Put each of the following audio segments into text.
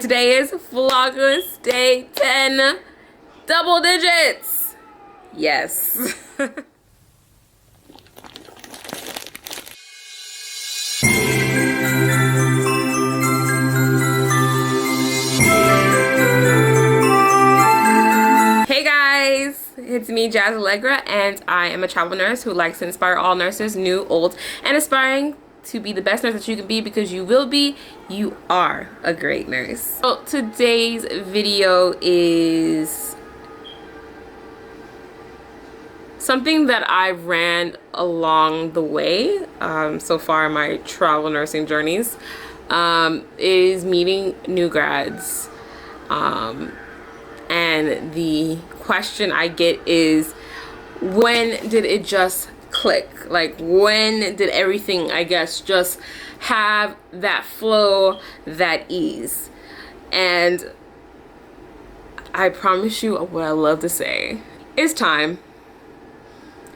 Today is Vlogmas day 10, double digits. Yes. Hey guys, it's me, Allegra, and I am a travel nurse who likes to inspire all nurses, new, old, and aspiring to be the best nurse that you can be, because you will be. You are a great nurse. So today's video is something that I ran along the way so far in my travel nursing journeys, is meeting new grads. And the question I get is, when did it just click? Like, when did everything, I guess, just have that flow, that ease? And I promise you what I love to say is time.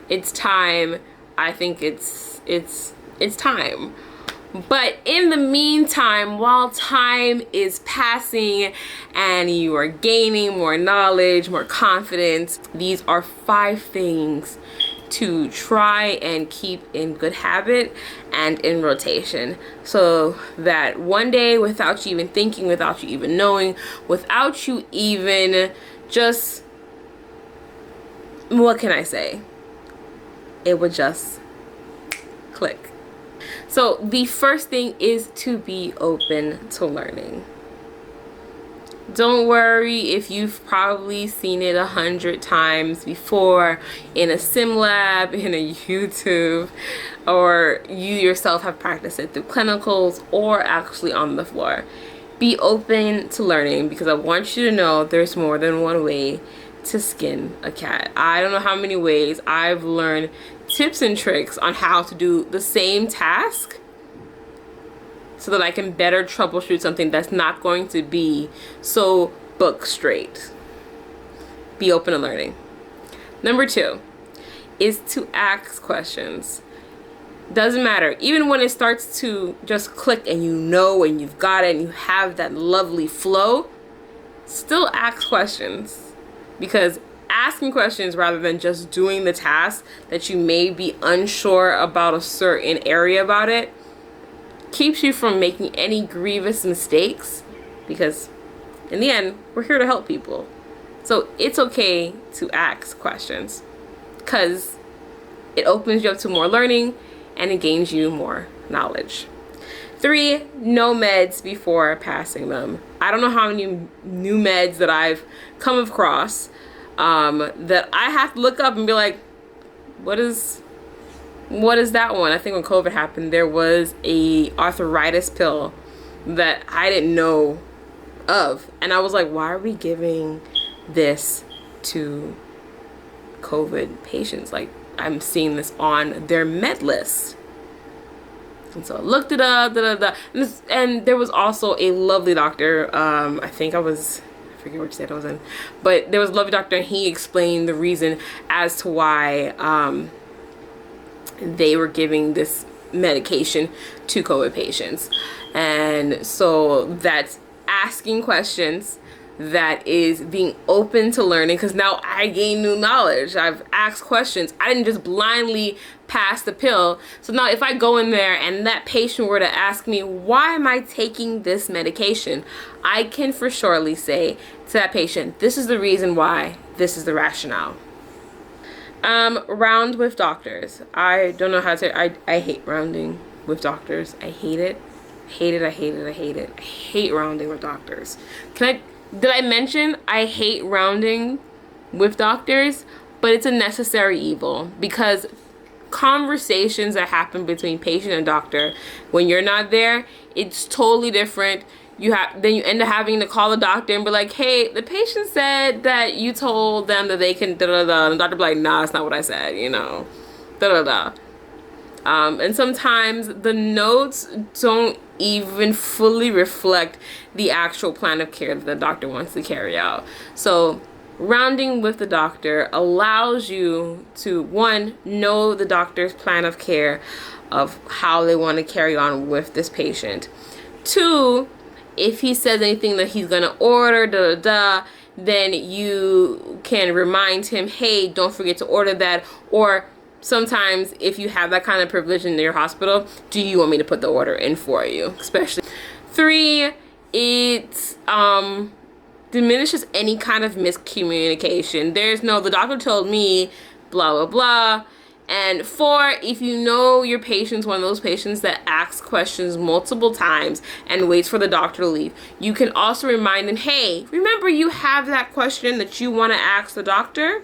It's time. I think it's time. But in the meantime, while time is passing and you are gaining more knowledge, more confidence, these are 5 things to try and keep in good habit and in rotation, so that one day, without you even thinking, without you even knowing, without you even just, what can I say? It would just click. So the first thing is to be open to learning. Don't worry if you've probably seen it 100 times before in a sim lab, in a YouTube, or you yourself have practiced it through clinicals or actually on the floor. Be open to learning, because I want you to know there's more than one way to skin a cat. I don't know how many ways I've learned tips and tricks on how to do the same task so that I can better troubleshoot something that's not going to be so book straight. Be open to learning. Number 2 is to ask questions. Doesn't matter, even when it starts to just click and you know and you've got it and you have that lovely flow, still ask questions, because asking questions rather than just doing the task that you may be unsure about a certain area about it keeps you from making any grievous mistakes, because in the end, we're here to help people. So it's okay to ask questions, because it opens you up to more learning and it gains you more knowledge. 3, know meds before passing them. I don't know how many new meds that I've come across that I have to look up and be like, what is that one? I think when COVID happened, there was a arthritis pill that I didn't know of, and I was like, why are we giving this to COVID patients? Like, I'm seeing this on their med list. And so I looked it up, and there was also a lovely doctor, I forget which state I was in, but there was a lovely doctor, and he explained the reason as to why they were giving this medication to COVID patients. And so that's asking questions, that is being open to learning, because now I gain new knowledge. I've asked questions. I didn't just blindly pass the pill. So now if I go in there and that patient were to ask me, why am I taking this medication, I can for surely say to that patient, this is the reason why, this is the rationale. Round with doctors. I don't know how to, I hate rounding with doctors. I hate it. I hate rounding with doctors. Did I mention I hate rounding with doctors? But it's a necessary evil, because conversations that happen between patient and doctor, when you're not there, it's totally different. Then you end up having to call the doctor and be like, hey, the patient said that you told them that they can da-da-da. And the doctor be like, nah, that's not what I said, da-da-da. And sometimes the notes don't even fully reflect the actual plan of care that the doctor wants to carry out. So rounding with the doctor allows you to, 1, know the doctor's plan of care of how they want to carry on with this patient. 2, If he says anything that he's gonna order, then you can remind him, hey, don't forget to order that. Or sometimes if you have that kind of privilege in your hospital, do you want me to put the order in for you? Especially 3, it diminishes any kind of miscommunication. There's no, the doctor told me, blah, blah, blah. And 4, if you know your patient's one of those patients that asks questions multiple times and waits for the doctor to leave, you can also remind them, hey, remember you have that question that you want to ask the doctor?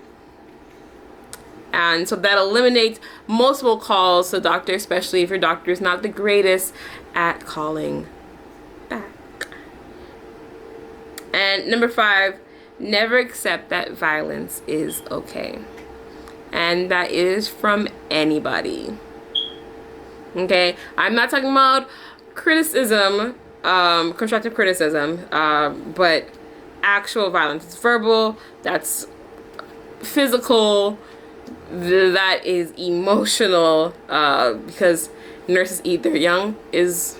And so that eliminates multiple calls to the doctor, especially if your doctor is not the greatest at calling back. And number 5, never accept that violence is okay. And that is from anybody. Okay, I'm not talking about criticism, constructive criticism, but actual violence. It's verbal, that's physical, that is emotional, because nurses eat their young it's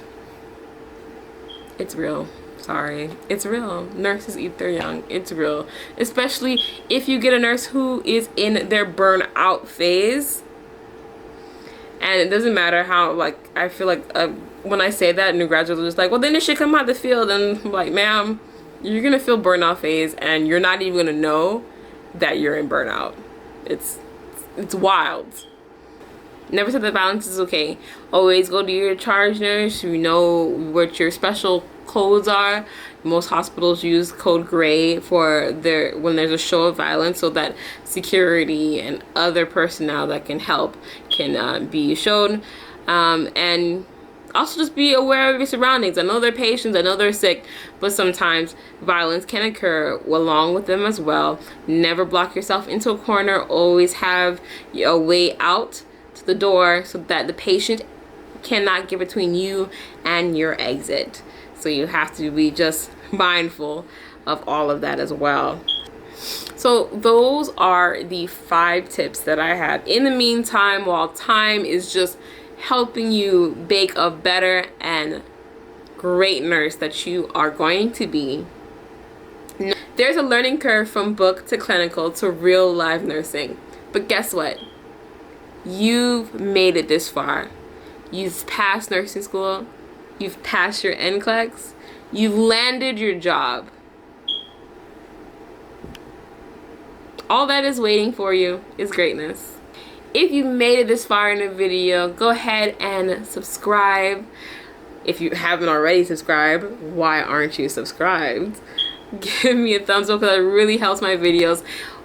real. Sorry, it's real. Nurses eat their young. It's real. Especially if you get a nurse who is in their burnout phase. And it doesn't matter how, like, I feel like when I say that, new graduates are just like, well, then it should come out the field. And I'm like, ma'am, you're going to feel burnout phase and you're not even going to know that you're in burnout. It's wild. Never said that violence is okay. Always go to your charge nurse. You know what your special codes are. Most hospitals use code gray for when there's a show of violence, so that security and other personnel that can help can be shown. And also just be aware of your surroundings. I know they're patients, I know they're sick, but sometimes violence can occur along with them as well. Never block yourself into a corner. Always have a way out to the door so that the patient cannot get between you and your exit. So you have to be just mindful of all of that as well. So those are the 5 tips that I had. In the meantime, while time is just helping you bake a better and great nurse that you are going to be, there's a learning curve from book to clinical to real life nursing. But guess what? You've made it this far. You've passed nursing school. You've passed your NCLEX. You've landed your job. All that is waiting for you is greatness. If you made it this far in the video, go ahead and subscribe. If you haven't already subscribed, why aren't you subscribed? Give me a thumbs up because that really helps my videos.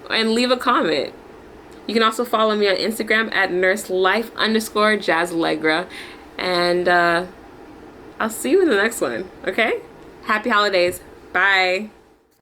And leave a comment. You can also follow me on Instagram at nurselife_Allegra. And I'll see you in the next one, okay? Happy holidays. Bye.